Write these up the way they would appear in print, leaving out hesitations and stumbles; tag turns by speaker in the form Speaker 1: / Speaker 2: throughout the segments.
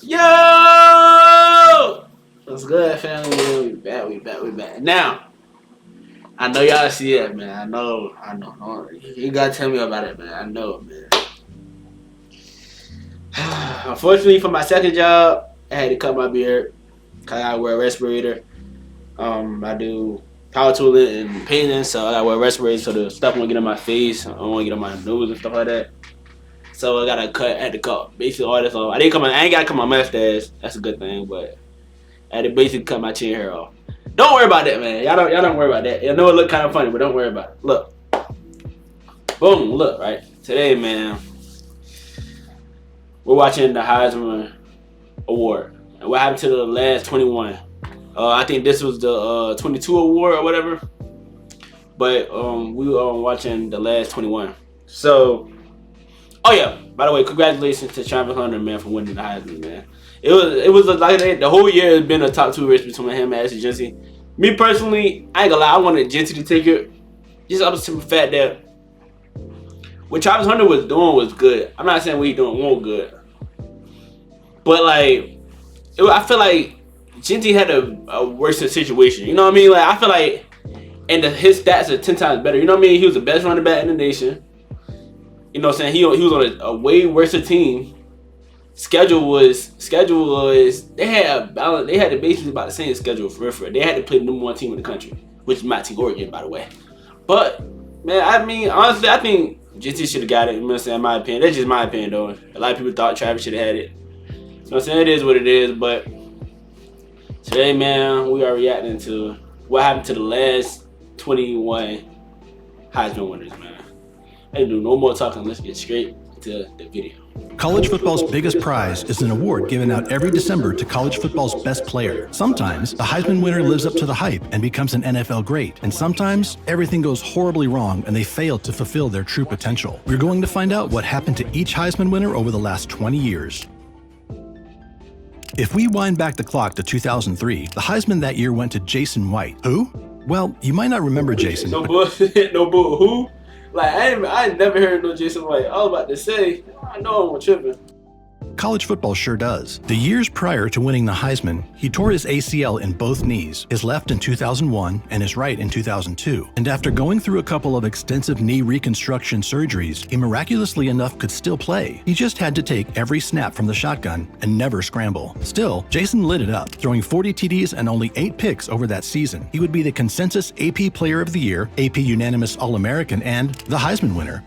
Speaker 1: Yo! What's good, family? We back. Now, I know y'all see it, man. I know. You gotta tell me about it, man. I know, man. Unfortunately, for my second job, I had to cut my beard because I wear a respirator. I do power tooling and painting, so I gotta wear a respirator so the stuff won't get on my face. I don't want to get on my nose and stuff like that. So I had to cut basically all this off. I ain't gotta cut my mustache. That's a good thing, but I had to basically cut my chin hair off. Don't worry about that, man. Y'all don't worry about that. I know it look kind of funny, but don't worry about it. Look, boom, look, right. Today, man, we're watching the Heisman Award. And what happened to the last 21? I think this was the 22 award or whatever. But we were watching the last 21. So. Oh yeah! By the way, congratulations to Travis Hunter, man, for winning the Heisman, man. It was like the whole year has been a top 2 race between him and Ashley Jency. Me personally, I ain't gonna lie, I wanted Jency to take it, just up to the fact that what Travis Hunter was doing was good. I'm not saying what he doing wasn't good, but like I feel like Jency had a worse situation. You know what I mean? Like I feel like, and his stats are 10 times better. You know what I mean? He was the best running back in the nation. You know what I'm saying? He was on a way worse team. Schedule was they had a balance. They had basically about the same schedule for real. They had to play the number 1 team in the country, which is my team, Oregon, by the way. But man, I mean, honestly, I think JT should have got it. You know what I'm saying? In my opinion, that's just my opinion, though. A lot of people thought Travis should have had it. You know what I'm saying? It is what it is. But today, man, we are reacting to what happened to the last 21 Heisman winners, man. I ain't do no more talking. Let's get straight to the video.
Speaker 2: College football's biggest prize is an award given out every December to college football's best player. Sometimes the Heisman winner lives up to the hype and becomes an NFL great, and sometimes everything goes horribly wrong and they fail to fulfill their true potential. We're going to find out what happened to each Heisman winner over the last 20 years. If we wind back the clock to 2003, the Heisman that year went to Jason White. Who? Well, you might not remember Jason.
Speaker 1: No bullshit, no bull. Who? Like, I ain't never heard no Jason White. I was about to say, I know I'm tripping.
Speaker 2: College football sure does. The years prior to winning the Heisman, he tore his ACL in both knees, his left in 2001 and his right in 2002. And after going through a couple of extensive knee reconstruction surgeries, he miraculously enough could still play. He just had to take every snap from the shotgun and never scramble. Still, Jason lit it up, throwing 40 TDs and only 8 picks over that season. He would be the consensus AP Player of the Year, AP Unanimous All-American, and the Heisman winner.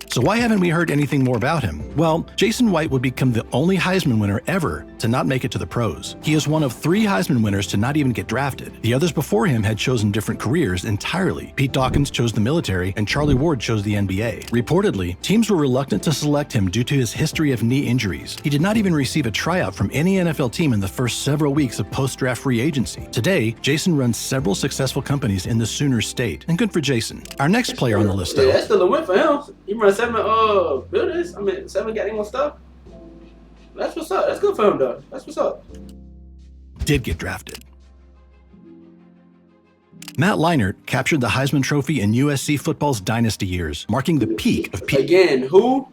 Speaker 2: So why haven't we heard anything more about him? Well, Jason White would become the only Heisman winner ever to not make it to the pros. He is one of 3 Heisman winners to not even get drafted. The others before him had chosen different careers entirely. Pete Dawkins chose the military, and Charlie Ward chose the NBA. Reportedly, teams were reluctant to select him due to his history of knee injuries. He did not even receive a tryout from any NFL team in the first several weeks of post-draft free agency. Today, Jason runs several successful companies in the Sooner State, and good for Jason. Our next player on the list, though.
Speaker 1: Yeah, that's still a win for him. He runs 7 buildings. 7 goddamn stuff. That's what's up. That's good for him, though. That's what's up.
Speaker 2: Did get drafted. Matt Leinart captured the Heisman Trophy in USC football's dynasty years, marking the peak of Pete.
Speaker 1: Again, who?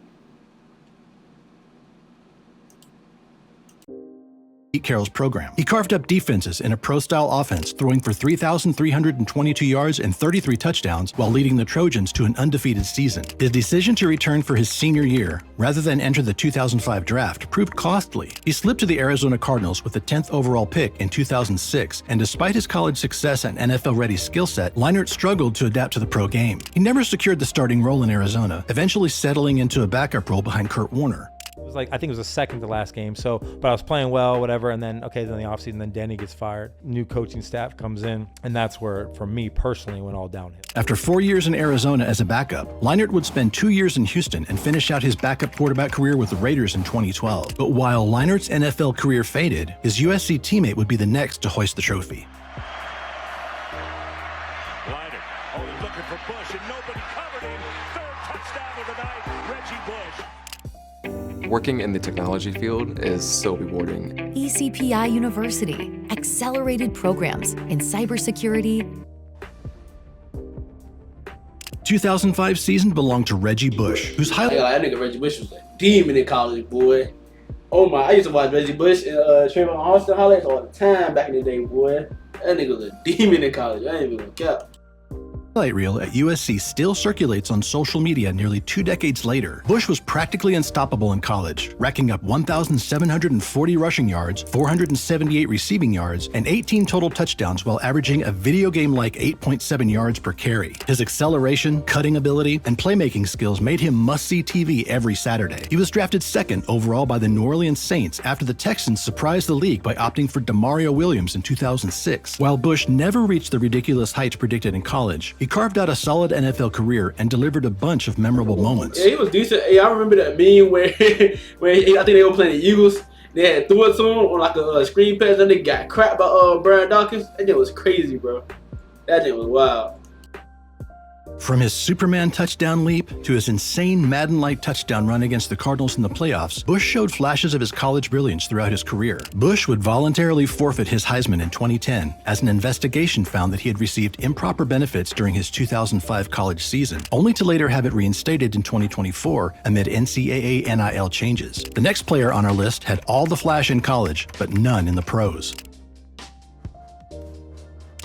Speaker 2: Pete Carroll's program. He carved up defenses in a pro-style offense, throwing for 3,322 yards and 33 touchdowns while leading the Trojans to an undefeated season. His decision to return for his senior year, rather than enter the 2005 draft, proved costly. He slipped to the Arizona Cardinals with the 10th overall pick in 2006, and despite his college success and NFL-ready skill set, Leinart struggled to adapt to the pro game. He never secured the starting role in Arizona, eventually settling into a backup role behind Kurt Warner.
Speaker 3: It was like, I think it was the second to last game. So, but I was playing well, whatever. And then, then the offseason, then Danny gets fired. New coaching staff comes in. And that's where, for me personally, went all downhill.
Speaker 2: After 4 years in Arizona as a backup, Leinart would spend 2 years in Houston and finish out his backup quarterback career with the Raiders in 2012. But while Leinart's NFL career faded, his USC teammate would be the next to hoist the trophy.
Speaker 4: Leinart, looking for Bush, and nobody covered him. 3rd touchdown of the night, Reggie Bush.
Speaker 5: Working in the technology field is so rewarding.
Speaker 6: ECPI University, accelerated programs in cybersecurity.
Speaker 2: 2005 season belonged to Reggie Bush, whose highlight.
Speaker 1: That nigga Reggie Bush was a demon in college, boy. Oh my, I used to watch Reggie Bush and Trayvon Austin highlights all the time back in the day, boy. That nigga was a demon in college. I ain't even gonna cap.
Speaker 2: Highlight reel at USC still circulates on social media nearly 2 decades later. Bush was practically unstoppable in college, racking up 1,740 rushing yards, 478 receiving yards, and 18 total touchdowns while averaging a video game-like 8.7 yards per carry. His acceleration, cutting ability, and playmaking skills made him must-see TV every Saturday. He was drafted 2nd overall by the New Orleans Saints after the Texans surprised the league by opting for Demario Williams in 2006. While Bush never reached the ridiculous heights predicted in college, he carved out a solid NFL career and delivered a bunch of memorable moments.
Speaker 1: Yeah, he was decent. Hey, I remember that meme where I think they were playing the Eagles. They had threw it to him on like a screen pass, and they got cracked by Brian Dawkins. That thing was crazy, bro. That thing was wild.
Speaker 2: From his Superman touchdown leap to his insane Madden-like touchdown run against the Cardinals in the playoffs, Bush showed flashes of his college brilliance throughout his career. Bush would voluntarily forfeit his Heisman in 2010 as an investigation found that he had received improper benefits during his 2005 college season, only to later have it reinstated in 2024 amid NCAA NIL changes. The next player on our list had all the flash in college, but none in the pros.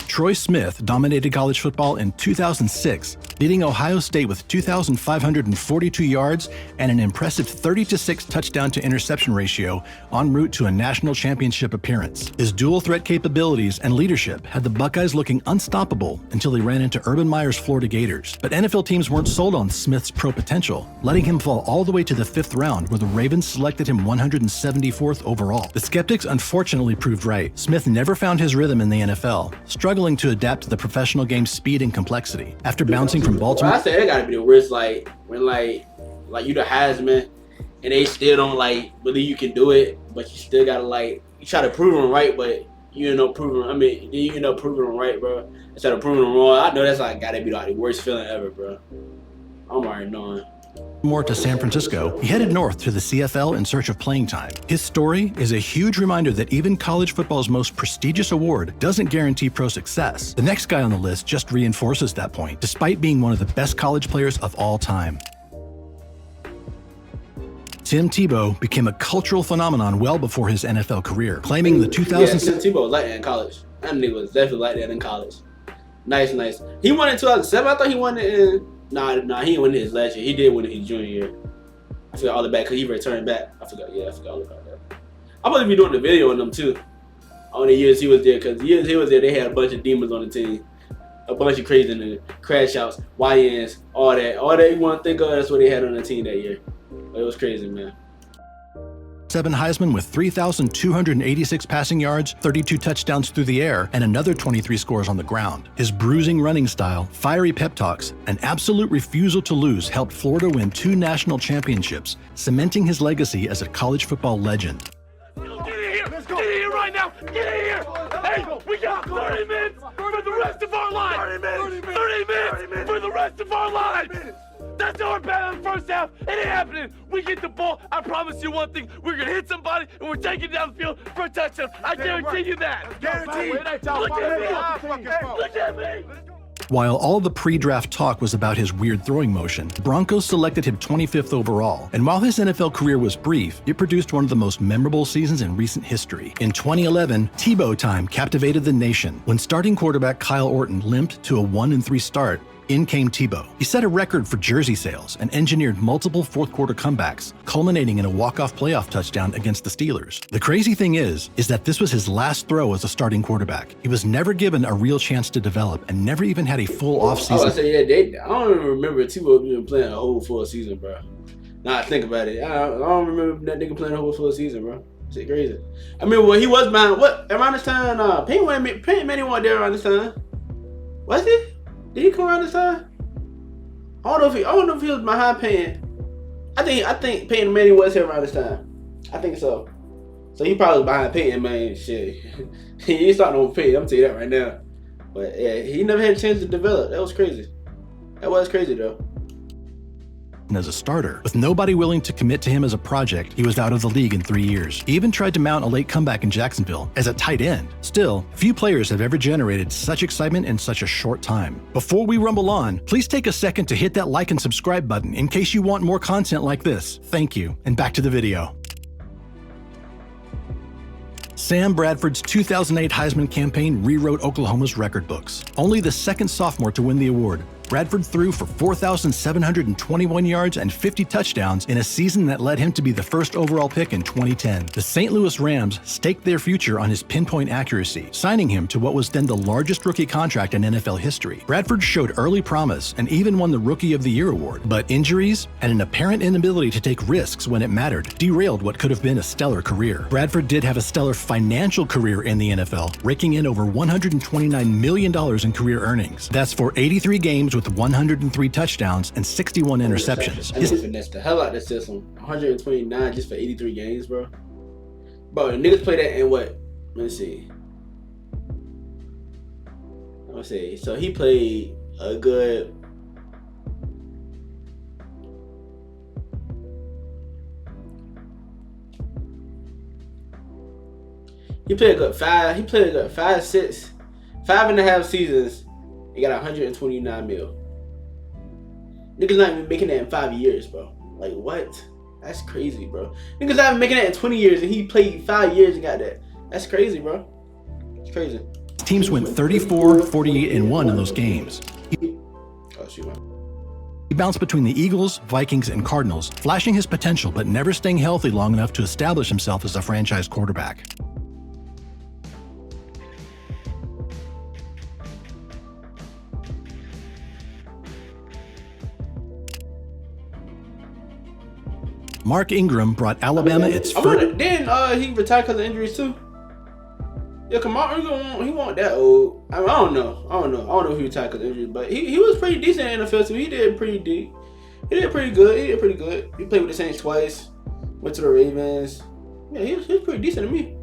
Speaker 2: Troy Smith dominated college football in 2006, beating Ohio State with 2,542 yards and an impressive 30-6 touchdown-to-interception ratio en route to a national championship appearance. His dual-threat capabilities and leadership had the Buckeyes looking unstoppable until they ran into Urban Meyer's Florida Gators. But NFL teams weren't sold on Smith's pro potential, letting him fall all the way to the 5th round, where the Ravens selected him 174th overall. The skeptics unfortunately proved right. Smith never found his rhythm in the NFL, struggling to adapt to the professional game's speed and complexity. After bouncing from Baltimore,
Speaker 1: I say that gotta be the worst. Like when like you the Heisman, and they still don't believe you can do it, but you still gotta you try to prove them right, but you end up proving. I mean, you end up proving them right, bro, instead of proving them wrong. I know that's gotta be the worst feeling ever, bro. I'm already knowing.
Speaker 2: More to San Francisco, he headed north to the CFL in search of playing time. His story is a huge reminder that even college football's most prestigious award doesn't guarantee pro success. The next guy on the list just reinforces that point, despite being one of the best college players of all time. Tim Tebow became a cultural phenomenon well before his NFL career, claiming the 2006.
Speaker 1: Yeah, Tim Tebow was like that in college. That nigga was definitely like that in college. Nice. He won in 2007. I thought he won it in. Nah, he didn't win his last year. He did win it his junior year. I forgot all about because he returned back. I forgot all about that. I'm supposed to be doing the video on them too. On the years he was there, because the years he was there, they had a bunch of demons on the team. A bunch of crazy niggas, crash outs, YNs, all that you want to think of, that's what they had on the team that year. But it was crazy, man.
Speaker 2: 7 Heisman with 3,286 passing yards, 32 touchdowns through the air, and another 23 scores on the ground. His bruising running style, fiery pep talks, and absolute refusal to lose helped Florida win 2 national championships, cementing his legacy as a college football legend.
Speaker 4: Get in here! Let's go! Get in here right now! Get in here! Hey, we got 30 minutes for the rest of our lives! 30 minutes for the rest of our lives! That's our bad in the first half. It ain't happening. We get the ball. I promise you one thing. We're going to hit somebody, and we're taking it down the field for a touchdown. I guarantee you that.
Speaker 7: Guaranteed.
Speaker 4: Look at me.
Speaker 2: While all the pre-draft talk was about his weird throwing motion, the Broncos selected him 25th overall. And while his NFL career was brief, it produced one of the most memorable seasons in recent history. In 2011, Tebow time captivated the nation when starting quarterback Kyle Orton limped to a 1-3 start. In came Tebow. He set a record for jersey sales and engineered multiple fourth-quarter comebacks, culminating in a walk-off playoff touchdown against the Steelers. The crazy thing is that this was his last throw as a starting quarterback. He was never given a real chance to develop and never even had a full offseason.
Speaker 1: I don't even remember Tebow even playing a whole full season, bro. Now I think about it, I don't remember that nigga playing a whole full season, bro. Shit crazy. I mean, well, he was behind, around this time, Peyton Manning wasn't there around this time. Was he? Did he come around this time? I don't know if he was behind Peyton. I think Peyton Manning was here around this time. I think so. So he probably was behind Peyton, man. Shit. He ain't starting on Peyton, I'm telling you that right now. But yeah, he never had a chance to develop. That was crazy. That was crazy though.
Speaker 2: As a starter. With nobody willing to commit to him as a project, he was out of the league in 3 years. He even tried to mount a late comeback in Jacksonville as a tight end. Still, few players have ever generated such excitement in such a short time. Before we rumble on, please take a second to hit that like and subscribe button in case you want more content like this. Thank you, and back to the video. Sam Bradford's 2008 Heisman campaign rewrote Oklahoma's record books. Only the second sophomore to win the award, Bradford threw for 4,721 yards and 50 touchdowns in a season that led him to be the first overall pick in 2010. The St. Louis Rams staked their future on his pinpoint accuracy, signing him to what was then the largest rookie contract in NFL history. Bradford showed early promise and even won the Rookie of the Year award, but injuries and an apparent inability to take risks when it mattered derailed what could have been a stellar career. Bradford did have a stellar financial career in the NFL, raking in over $129 million in career earnings. That's for 83 games with 103 touchdowns and 61 interceptions.
Speaker 1: I just finessed the hell out of the system. 129 just for 83 games, bro. Bro, the niggas play that in what? Let's see. So he played a good. He played a good 5.5 seasons. He got 129 mil. Niggas not even making that in 5 years, bro. Like, what? That's crazy, bro. Niggas not even making that in 20 years, and he played 5 years and got that. That's crazy, bro. It's crazy.
Speaker 2: Teams went 34, 48, and 1 in those games. He bounced between the Eagles, Vikings, and Cardinals, flashing his potential but never staying healthy long enough to establish himself as a franchise quarterback. Mark Ingram brought Alabama its first.
Speaker 1: Then he retired because of injuries too. Yeah, cause Mark Ingram, he wasn't that old. I don't know if he retired because of injuries, but he was pretty decent in the NFL too. He did pretty good. He played with the Saints twice. Went to the Ravens. Yeah, he was pretty decent to me.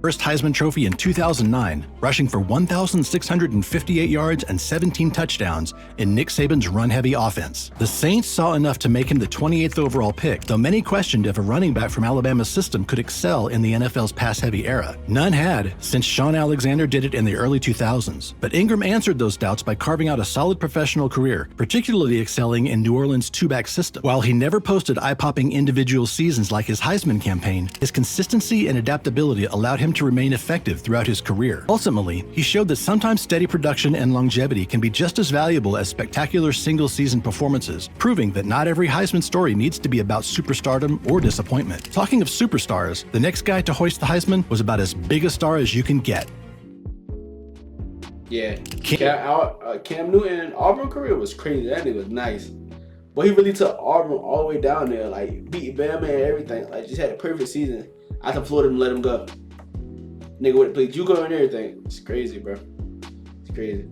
Speaker 2: First Heisman Trophy in 2009, rushing for 1,658 yards and 17 touchdowns in Nick Saban's run-heavy offense. The Saints saw enough to make him the 28th overall pick, though many questioned if a running back from Alabama's system could excel in the NFL's pass-heavy era. None had, since Shaun Alexander did it in the early 2000s. But Ingram answered those doubts by carving out a solid professional career, particularly excelling in New Orleans' two-back system. While he never posted eye-popping individual seasons like his Heisman campaign, his consistency and adaptability allowed him to remain effective throughout his career. Ultimately, he showed that sometimes steady production and longevity can be just as valuable as spectacular single-season performances, proving that not every Heisman story needs to be about superstardom or disappointment. Talking of superstars, the next guy to hoist the Heisman was about as big a star as you can get.
Speaker 1: Yeah, Cam Newton's Auburn career was crazy. That nigga was nice. But he really took Auburn all the way down there, like beat Bama and everything. Like just had a perfect season. After Florida didn't let him go. Nigga would have played JUCO and everything. It's crazy, bro. It's crazy.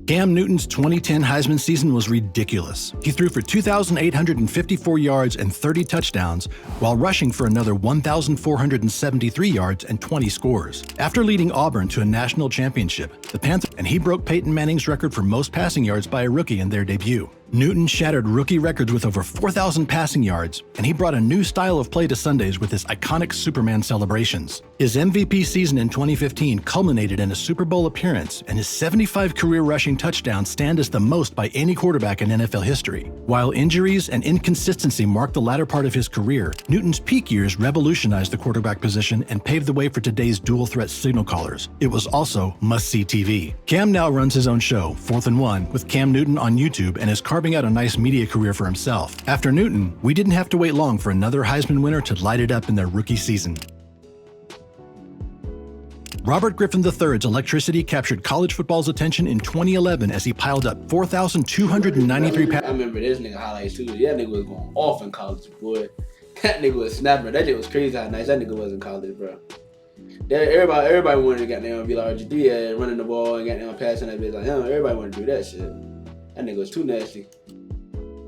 Speaker 2: Cam Newton's 2010 Heisman season was ridiculous. He threw for 2,854 yards and 30 touchdowns, while rushing for another 1,473 yards and 20 scores. After leading Auburn to a national championship, the Panthers, and he broke Peyton Manning's record for most passing yards by a rookie in their debut. Newton shattered rookie records with over 4,000 passing yards, and he brought a new style of play to Sundays with his iconic Superman celebrations. His MVP season in 2015 culminated in a Super Bowl appearance, and his 75 career rushing touchdowns stand as the most by any quarterback in NFL history. While injuries and inconsistency marked the latter part of his career, Newton's peak years revolutionized the quarterback position and paved the way for today's dual-threat signal callers. It was also must-see TV. Cam now runs his own show, 4th and 1, with Cam Newton on YouTube, and is carving out a nice media career for himself. After Newton, we didn't have to wait long for another Heisman winner to light it up in their rookie season. Robert Griffin III's electricity captured college football's attention in 2011 as he piled up 4,293 passes.
Speaker 1: I remember this nigga highlights too. Yeah, that nigga was going off in college, boy. That nigga was snapping. That shit was crazy how nice that nigga was in college, bro. Everybody wanted to get down and be like RG3 running the ball and get down passing that bitch like him. Everybody wanted to do that shit. That nigga was too nasty.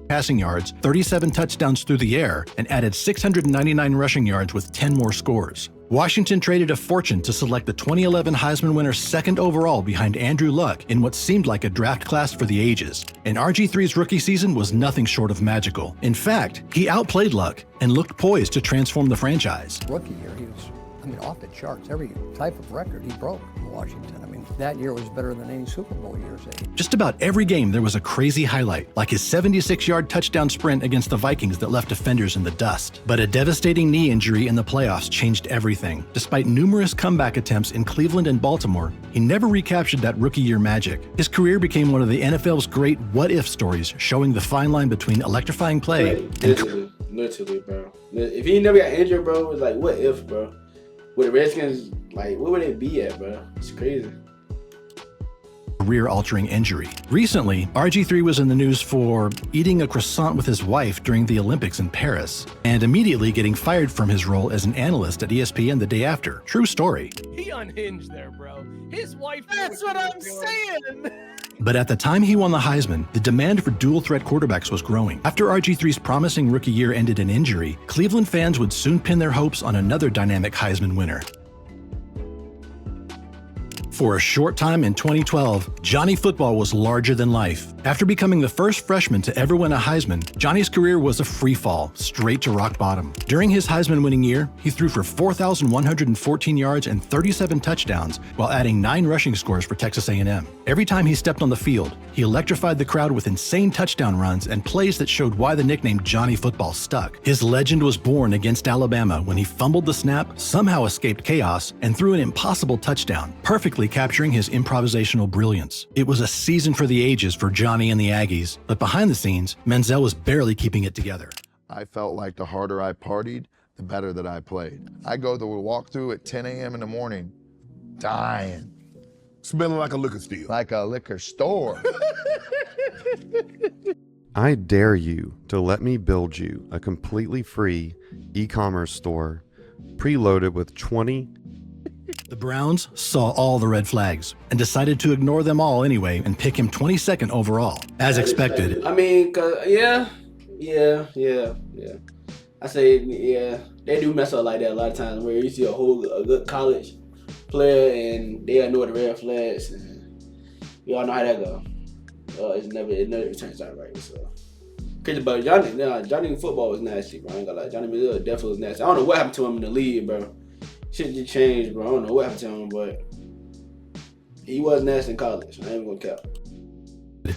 Speaker 2: Passing yards, 37 touchdowns through the air, and added 699 rushing yards with 10 more scores. Washington traded a fortune to select the 2011 Heisman winner second overall behind Andrew Luck in what seemed like a draft class for the ages. And RG3's rookie season was nothing short of magical. In fact, he outplayed Luck and looked poised to transform the franchise.
Speaker 7: Rookie year, he was I mean, off the charts. Every type of record he broke in Washington. I mean, that year was better than any Super Bowl years.
Speaker 2: Just about every game there was a crazy highlight, like his 76-yard touchdown sprint against the Vikings that left defenders in the dust. But a devastating knee injury in the playoffs changed everything. Despite numerous comeback attempts in Cleveland and Baltimore, he never recaptured that rookie year magic. His career became one of the NFL's great what-if stories, showing the fine line between electrifying play and...
Speaker 1: Literally, bro. If he never got injured, bro, it's like, what if, bro? Would the Redskins, like, where would they be at, bro? It's crazy.
Speaker 2: Career-altering injury. Recently, RG3 was in the news for eating a croissant with his wife during the Olympics in Paris, and immediately getting fired from his role as an analyst at ESPN the day after. True story.
Speaker 8: He unhinged there, bro. His wife...
Speaker 9: That's what I'm saying!
Speaker 2: But at the time he won the Heisman, the demand for dual-threat quarterbacks was growing. After RG3's promising rookie year ended in injury, Cleveland fans would soon pin their hopes on another dynamic Heisman winner. For a short time in 2012, Johnny Football was larger than life. After becoming the first freshman to ever win a Heisman, Johnny's career was a free fall, straight to rock bottom. During his Heisman winning year, he threw for 4,114 yards and 37 touchdowns, while adding 9 rushing scores for Texas A&M. Every time he stepped on the field, he electrified the crowd with insane touchdown runs and plays that showed why the nickname Johnny Football stuck. His legend was born against Alabama when he fumbled the snap, somehow escaped chaos, and threw an impossible touchdown, perfectly capturing his improvisational brilliance. It was a season for the ages for Johnny and the Aggies, but behind the scenes, Manziel was barely keeping it together.
Speaker 10: I felt like the harder I partied, the better that I played. I go to a walkthrough at 10 a.m. in the morning, dying.
Speaker 4: Smelling like a liquor store.
Speaker 10: Like a liquor store.
Speaker 11: I dare you to let me build you a completely free e-commerce store preloaded with 20.
Speaker 2: The Browns saw all the red flags and decided to ignore them all anyway and pick him 22nd overall, as expected.
Speaker 1: I mean, yeah. I say, yeah, they do mess up like that a lot of times where you see a good college player and they ignore the red flags, and we all know how that go. It never turns out right. So crazy, but Johnny Football was nasty, bro. I ain't gonna lie, Johnny Manziel definitely was nasty. I don't know what happened to him in the league, bro. Shit just changed, bro. I don't know what happened to him, but he was nasty in college. I ain't gonna cap.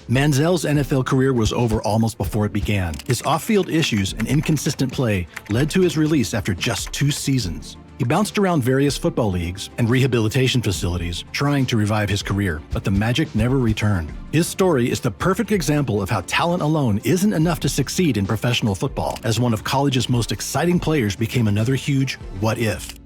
Speaker 2: Manziel's NFL career was over almost before it began. His off-field issues and inconsistent play led to his release after just 2 seasons. He bounced around various football leagues and rehabilitation facilities, trying to revive his career, but the magic never returned. His story is the perfect example of how talent alone isn't enough to succeed in professional football, as one of college's most exciting players became another huge what if.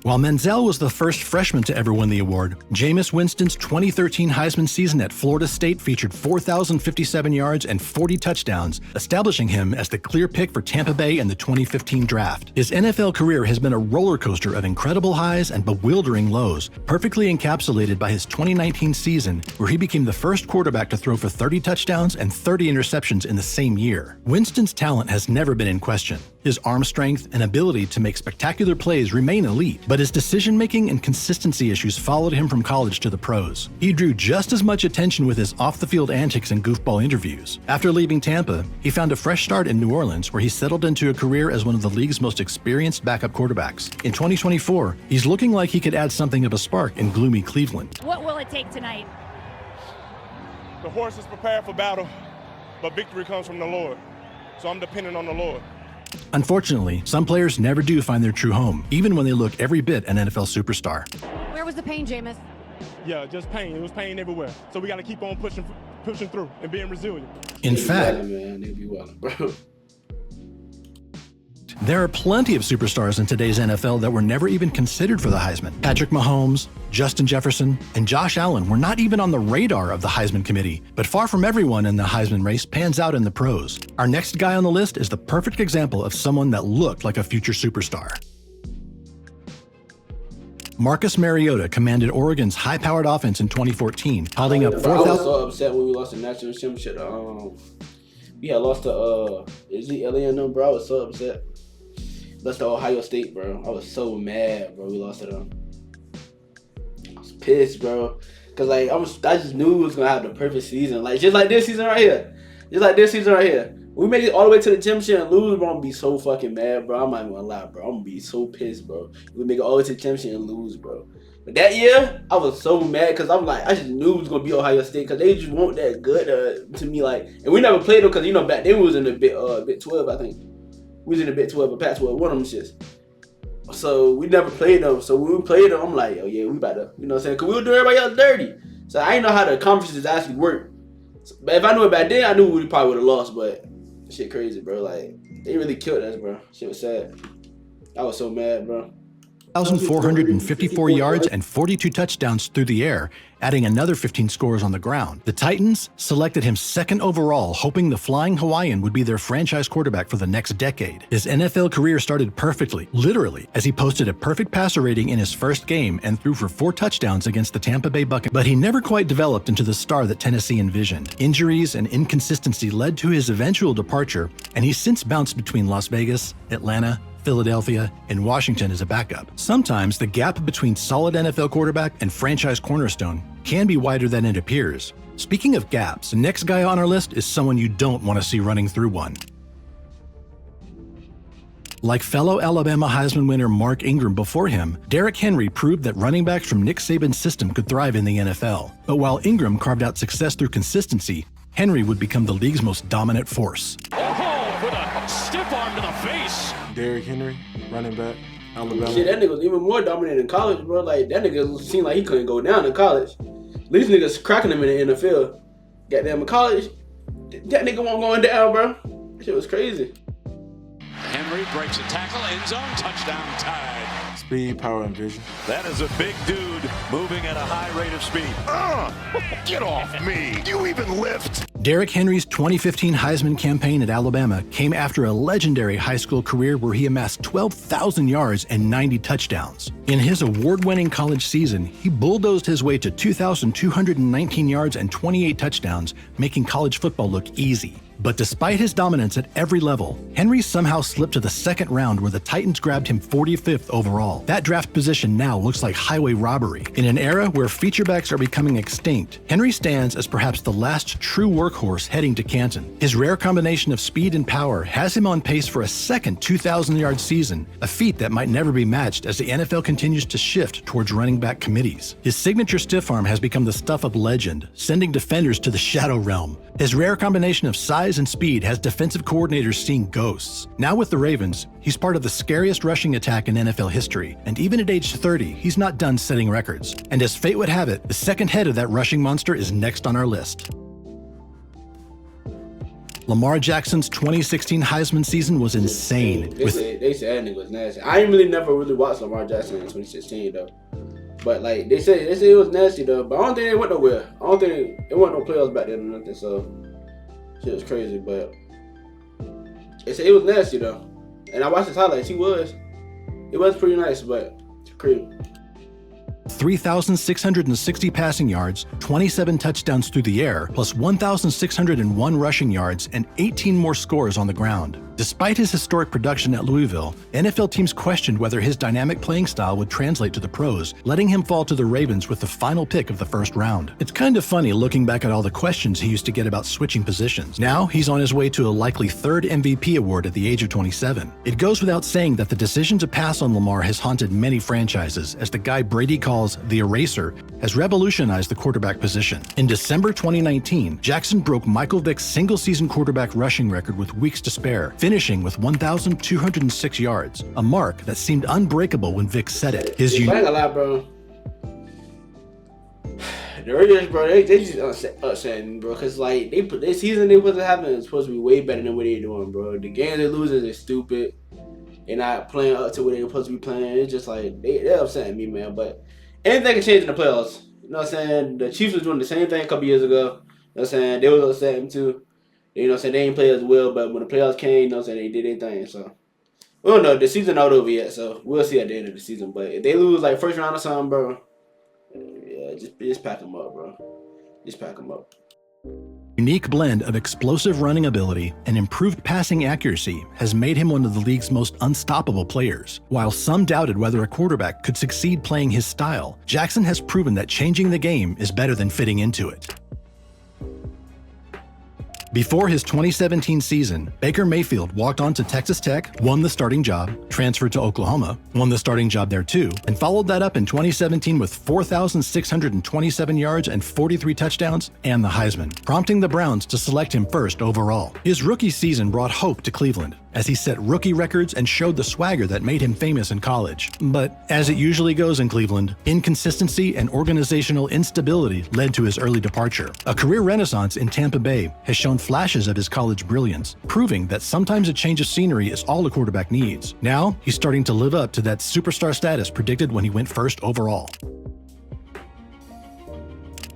Speaker 2: While Manziel was the first freshman to ever win the award, Jameis Winston's 2013 Heisman season at Florida State featured 4,057 yards and 40 touchdowns, establishing him as the clear pick for Tampa Bay in the 2015 draft. His NFL career has been a roller coaster of incredible highs and bewildering lows, perfectly encapsulated by his 2019 season, where he became the first quarterback to throw for 30 touchdowns and 30 interceptions in the same year. Winston's talent has never been in question. His arm strength and ability to make spectacular plays remain elite, but his decision-making and consistency issues followed him from college to the pros. He drew just as much attention with his off-the-field antics and goofball interviews. After leaving Tampa, he found a fresh start in New Orleans, where he settled into a career as one of the league's most experienced backup quarterbacks. In 2024, he's looking like he could add something of a spark in gloomy Cleveland.
Speaker 12: What will it take tonight?
Speaker 4: The horse is prepared for battle, but victory comes from the Lord. So I'm dependent on the Lord.
Speaker 2: Unfortunately, some players never do find their true home, even when they look every bit an NFL superstar.
Speaker 12: Where was the pain, Jameis?
Speaker 4: Yeah, just pain. It was pain everywhere. So we got to keep on pushing through and being resilient.
Speaker 2: In fact, there are plenty of superstars in today's NFL that were never even considered for the Heisman. Patrick Mahomes, Justin Jefferson, and Josh Allen were not even on the radar of the Heisman committee, but far from everyone in the Heisman race pans out in the pros. Our next guy on the list is the perfect example of someone that looked like a future superstar. Marcus Mariota commanded Oregon's high-powered offense in 2014, piling up 4,000.
Speaker 1: I was so upset when we lost the national championship. We had lost to is it LA&M, bro? I was so upset. Lost to Ohio State, bro. I was so mad, bro. We lost to them. I was pissed, bro. Cause like I just knew we was gonna have the perfect season, like just like this season right here. We made it all the way to the championship and lose, bro. I'm gonna be so fucking mad, bro. I'm not even gonna lie, bro. I'm gonna be so pissed, bro. We make it all the way to the championship and lose, bro. But that year, I was so mad because I'm like, I just knew it was gonna be Ohio State because they just weren't that good to me. Like, and we never played them because back then we was in the Big 12, I think. We was in the Big 12 or Pac-12, one of them shits. So we never played them. So when we played them, I'm like, oh yeah, we about to, you know what I'm saying? Because we were doing everybody else dirty. So I didn't know how the conferences actually work. But if I knew it back then, I knew we probably would have lost. But shit crazy, bro. Like, they really killed us, bro. Shit was sad. I was so mad, bro.
Speaker 2: 1,454 yards and 42 touchdowns through the air, adding another 15 scores on the ground. The Titans selected him second overall, hoping the Flying Hawaiian would be their franchise quarterback for the next decade. His NFL career started perfectly, literally, as he posted a perfect passer rating in his first game and threw for 4 touchdowns against the Tampa Bay Buccaneers. But he never quite developed into the star that Tennessee envisioned. Injuries and inconsistency led to his eventual departure, and he's since bounced between Las Vegas, Atlanta, Philadelphia, and Washington as a backup. Sometimes the gap between solid NFL quarterback and franchise cornerstone can be wider than it appears. Speaking of gaps, the next guy on our list is someone you don't want to see running through one. Like fellow Alabama Heisman winner Mark Ingram before him, Derrick Henry proved that running backs from Nick Saban's system could thrive in the NFL. But while Ingram carved out success through consistency, Henry would become the league's most dominant force.
Speaker 4: Oh, with a stiff arm to the face.
Speaker 13: Derrick Henry, running back, Alabama.
Speaker 1: Shit, that nigga was even more dominant in college, bro. Like, that nigga seemed like he couldn't go down in college. These niggas cracking him in the NFL. Goddamn, in college, that nigga wasn't going down, bro. That shit was crazy.
Speaker 4: Henry breaks a tackle, end zone, touchdown Tide.
Speaker 13: Speed, power, and vision.
Speaker 4: That is a big dude moving at a high rate of speed. Get off me. Do you even lift?
Speaker 2: Derrick Henry's 2015 Heisman campaign at Alabama came after a legendary high school career where he amassed 12,000 yards and 90 touchdowns. In his award-winning college season, he bulldozed his way to 2,219 yards and 28 touchdowns, making college football look easy. But despite his dominance at every level, Henry somehow slipped to the second round where the Titans grabbed him 45th overall. That draft position now looks like highway robbery. In an era where featurebacks are becoming extinct, Henry stands as perhaps the last true workhorse heading to Canton. His rare combination of speed and power has him on pace for a second 2,000-yard season, a feat that might never be matched as the NFL continues to shift towards running back committees. His signature stiff arm has become the stuff of legend, sending defenders to the shadow realm. His rare combination of size and speed has defensive coordinators seeing ghosts. Now with the Ravens, he's part of the scariest rushing attack in NFL history, and even at age 30, he's not done setting records. And as fate would have it, the second head of that rushing monster is next on our list. Lamar Jackson's 2016 Heisman season was insane.
Speaker 1: They said that nigga was nasty. I ain't never really watched Lamar Jackson in 2016 though. But like they say it was nasty though. But I don't think they went nowhere. I don't think it wasn't no playoffs back then or nothing. So shit was crazy. But they said it was nasty though. And I watched his highlights. It was pretty nice, but it's crazy.
Speaker 2: 3,660 passing yards, 27 touchdowns through the air, plus 1,601 rushing yards, and 18 more scores on the ground. Despite his historic production at Louisville, NFL teams questioned whether his dynamic playing style would translate to the pros, letting him fall to the Ravens with the final pick of the first round. It's kind of funny looking back at all the questions he used to get about switching positions. Now, he's on his way to a likely third MVP award at the age of 27. It goes without saying that the decision to pass on Lamar has haunted many franchises, as the guy Brady calls the Eraser has revolutionized the quarterback position. In December 2019, Jackson broke Michael Vick's single-season quarterback rushing record with weeks to spare, finishing with 1,206 yards, a mark that seemed unbreakable when Vick set it.
Speaker 1: I ain't gonna lie, bro. The Raiders, bro, they just upsetting, bro, because like their season they supposed to have is supposed to be way better than what they're doing, bro. The games they're losing is stupid. They're not playing up to what they're supposed to be playing. It's just like they're upsetting me, man. But anything can change in the playoffs. You know what I'm saying? The Chiefs was doing the same thing a couple years ago. You know what I'm saying? They was upsetting too. You know what I'm saying? They ain't play as well, but when the playoffs came, you know what I'm saying, they did their thing. So, we don't know. The season not over yet, so we'll see at the end of the season. But if they lose like first round or something, bro, yeah, just pack them up, bro. Just pack them up.
Speaker 2: Unique blend of explosive running ability and improved passing accuracy has made him one of the league's most unstoppable players. While some doubted whether a quarterback could succeed playing his style, Jackson has proven that changing the game is better than fitting into it. Before his 2017 season, Baker Mayfield walked on to Texas Tech, won the starting job, transferred to Oklahoma, won the starting job there too, and followed that up in 2017 with 4,627 yards and 43 touchdowns and the Heisman, prompting the Browns to select him first overall. His rookie season brought hope to Cleveland, as he set rookie records and showed the swagger that made him famous in college. But as it usually goes in Cleveland, inconsistency and organizational instability led to his early departure. A career renaissance in Tampa Bay has shown flashes of his college brilliance, proving that sometimes a change of scenery is all a quarterback needs. Now, he's starting to live up to that superstar status predicted when he went first overall.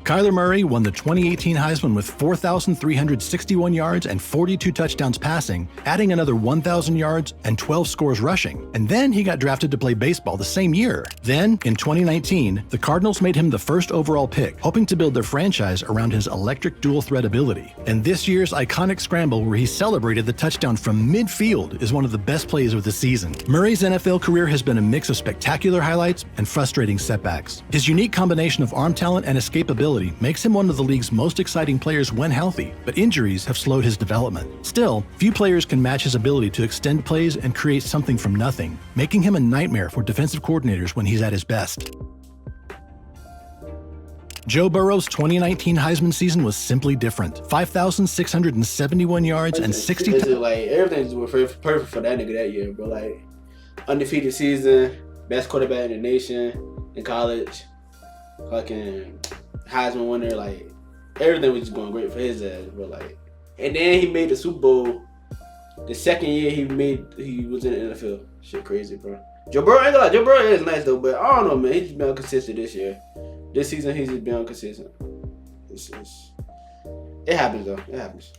Speaker 2: Kyler Murray won the 2018 Heisman with 4,361 yards and 42 touchdowns passing, adding another 1,000 yards and 12 scores rushing. And then he got drafted to play baseball the same year. Then, in 2019, the Cardinals made him the first overall pick, hoping to build their franchise around his electric dual-threat ability. And this year's iconic scramble where he celebrated the touchdown from midfield is one of the best plays of the season. Murray's NFL career has been a mix of spectacular highlights and frustrating setbacks. His unique combination of arm talent and escapability makes him one of the league's most exciting players when healthy, but injuries have slowed his development. Still, few players can match his ability to extend plays and create something from nothing, making him a nightmare for defensive coordinators when he's at his best. Joe Burrow's 2019 Heisman season was simply different. 5,671 yards and 60
Speaker 1: like everything was perfect for that nigga that year, bro. Like undefeated season, best quarterback in the nation in college, fucking Heisman winner, like everything was just going great for his ass, bro. Like, and then he made the Super Bowl. The second year he was in the NFL. Shit, crazy, bro. Joe Burrow, ain't gonna lie, Joe Burrow is nice though, but I don't know, man. He's just been inconsistent this year. This season, he's just been inconsistent. It happens though. It happens.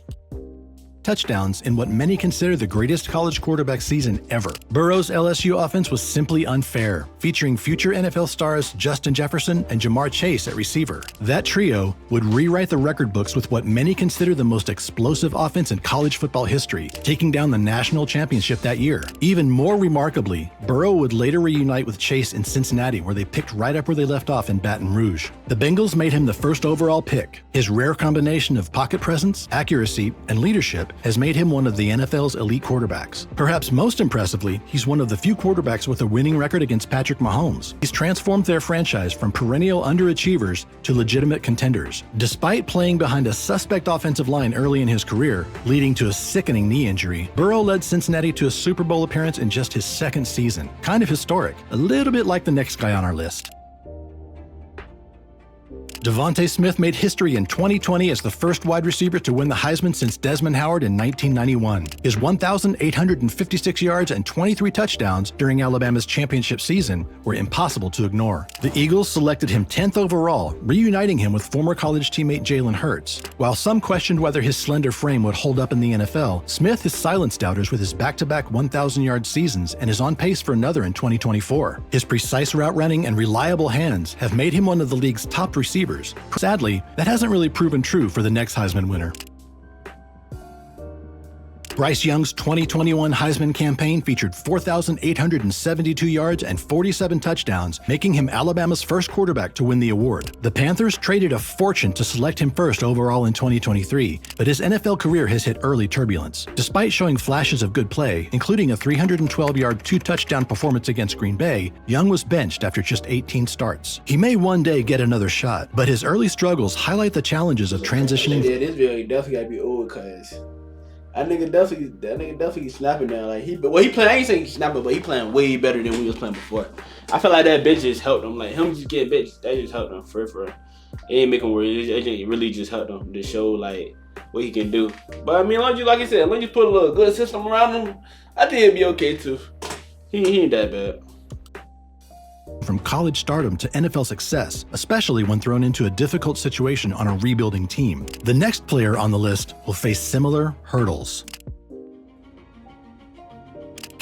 Speaker 2: Touchdowns in what many consider the greatest college quarterback season ever. Burrow's LSU offense was simply unfair, featuring future NFL stars Justin Jefferson and Jamar Chase at receiver. That trio would rewrite the record books with what many consider the most explosive offense in college football history, taking down the national championship that year. Even more remarkably, Burrow would later reunite with Chase in Cincinnati, where they picked right up where they left off in Baton Rouge. The Bengals made him the first overall pick. His rare combination of pocket presence, accuracy, and leadership has made him one of the NFL's elite quarterbacks. Perhaps most impressively, he's one of the few quarterbacks with a winning record against Patrick Mahomes. He's transformed their franchise from perennial underachievers to legitimate contenders. Despite playing behind a suspect offensive line early in his career, leading to a sickening knee injury, Burrow led Cincinnati to a Super Bowl appearance in just his second season. Kind of historic, a little bit like the next guy on our list. Devontae Smith made history in 2020 as the first wide receiver to win the Heisman since Desmond Howard in 1991. His 1,856 yards and 23 touchdowns during Alabama's championship season were impossible to ignore. The Eagles selected him 10th overall, reuniting him with former college teammate Jalen Hurts. While some questioned whether his slender frame would hold up in the NFL, Smith has silenced doubters with his back-to-back 1,000-yard seasons and is on pace for another in 2024. His precise route running and reliable hands have made him one of the league's top receivers. Sadly, that hasn't really proven true for the next Heisman winner. Bryce Young's 2021 Heisman campaign featured 4,872 yards and 47 touchdowns, making him Alabama's first quarterback to win the award. The Panthers traded a fortune to select him first overall in 2023, but his NFL career has hit early turbulence. Despite showing flashes of good play, including a 312-yard, 2-touchdown performance against Green Bay, Young was benched after just 18 starts. He may one day get another shot, but his early struggles highlight the challenges of transitioning.
Speaker 1: Yeah, this video definitely gotta be old, cause that nigga definitely snapping now. Like he playing. I ain't saying he's snapping, but he playing way better than we was playing before. I feel like that bench just helped him. Like him just getting benched, that just helped him for real. It ain't make him worry. It really just helped him to show like what he can do. But I mean, like I said, let you put a little good system around him, I think it'd be okay too. He ain't that bad.
Speaker 2: From college stardom to NFL success, especially when thrown into a difficult situation on a rebuilding team. The next player on the list will face similar hurdles.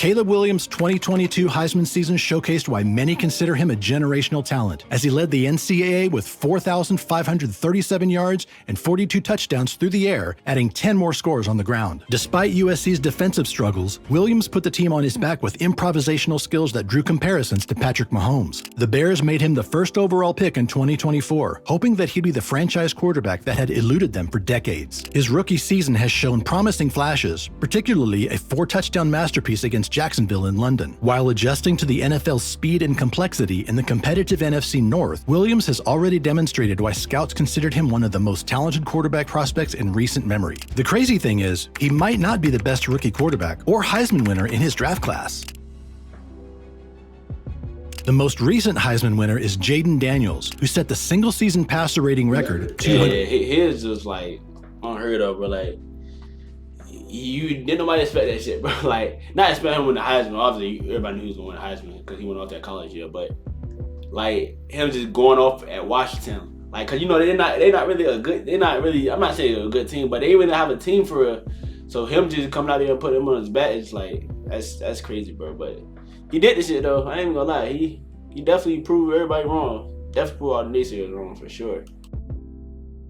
Speaker 2: Caleb Williams' 2022 Heisman season showcased why many consider him a generational talent, as he led the NCAA with 4,537 yards and 42 touchdowns through the air, adding 10 more scores on the ground. Despite USC's defensive struggles, Williams put the team on his back with improvisational skills that drew comparisons to Patrick Mahomes. The Bears made him the first overall pick in 2024, hoping that he'd be the franchise quarterback that had eluded them for decades. His rookie season has shown promising flashes, particularly a 4-touchdown masterpiece against Jacksonville in London. While adjusting to the NFL's speed and complexity in the competitive NFC North, Williams has already demonstrated why scouts considered him one of the most talented quarterback prospects in recent memory. The crazy thing is, he might not be the best rookie quarterback or Heisman winner in his draft class. The most recent Heisman winner is Jaden Daniels, who set the single-season passer rating record.
Speaker 1: His just like unheard of, bro. Like, you didn't nobody expect that shit, bro. Like, not expect him to win the Heisman. Obviously, everybody knew he was gonna win the Heisman because he went off that college year. But like him just going off at Washington, like, cause you know they're not really a good. They're not really. I'm not saying a good team, but they really have a team for real. So him just coming out there and putting him on his back, it's like that's crazy, bro. But he did this shit though. I ain't even gonna lie. He definitely proved everybody wrong. Definitely proved all the naysayers wrong for sure.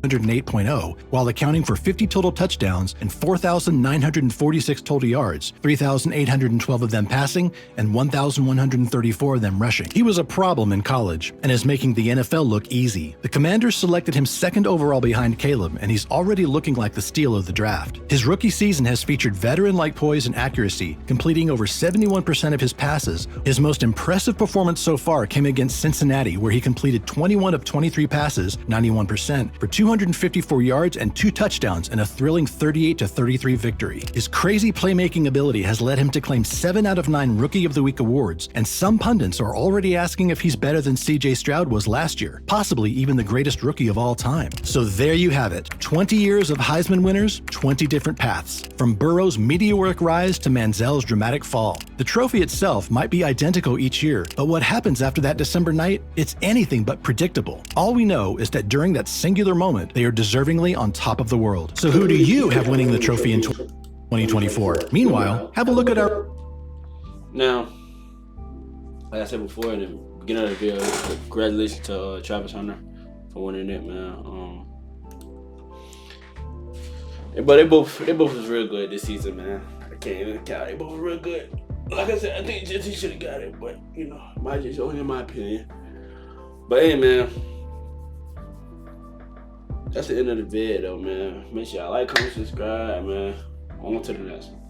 Speaker 2: 108.0, while accounting for 50 total touchdowns and 4,946 total yards, 3,812 of them passing and 1,134 of them rushing. He was a problem in college and is making the NFL look easy. The Commanders selected him second overall behind Caleb, and he's already looking like the steal of the draft. His rookie season has featured veteran-like poise and accuracy, completing over 71% of his passes. His most impressive performance so far came against Cincinnati, where he completed 21 of 23 passes, 91%, for 254 yards and 2 touchdowns in a thrilling 38-33 victory. His crazy playmaking ability has led him to claim 7 out of 9 Rookie of the Week awards, and some pundits are already asking if he's better than CJ Stroud was last year, possibly even the greatest rookie of all time. So there you have it. 20 years of Heisman winners, 20 different paths, from Burrow's meteoric rise to Manziel's dramatic fall. The trophy itself might be identical each year, but what happens after that December night? It's anything but predictable. All we know is that during that singular moment, they are deservingly on top of the world. So who do you have winning the trophy in 2024? Meanwhile, have a look at our...
Speaker 1: Now, like I said before in the beginning of the video, congratulations to Travis Hunter for winning it, man. But they both was real good this season, man. I can't even count. They both were real good. Like I said, I think he should have got it, but you know, just only in my opinion. But hey, man, that's the end of the vid, though, man. Make sure y'all like, comment, subscribe, man. On to the next one.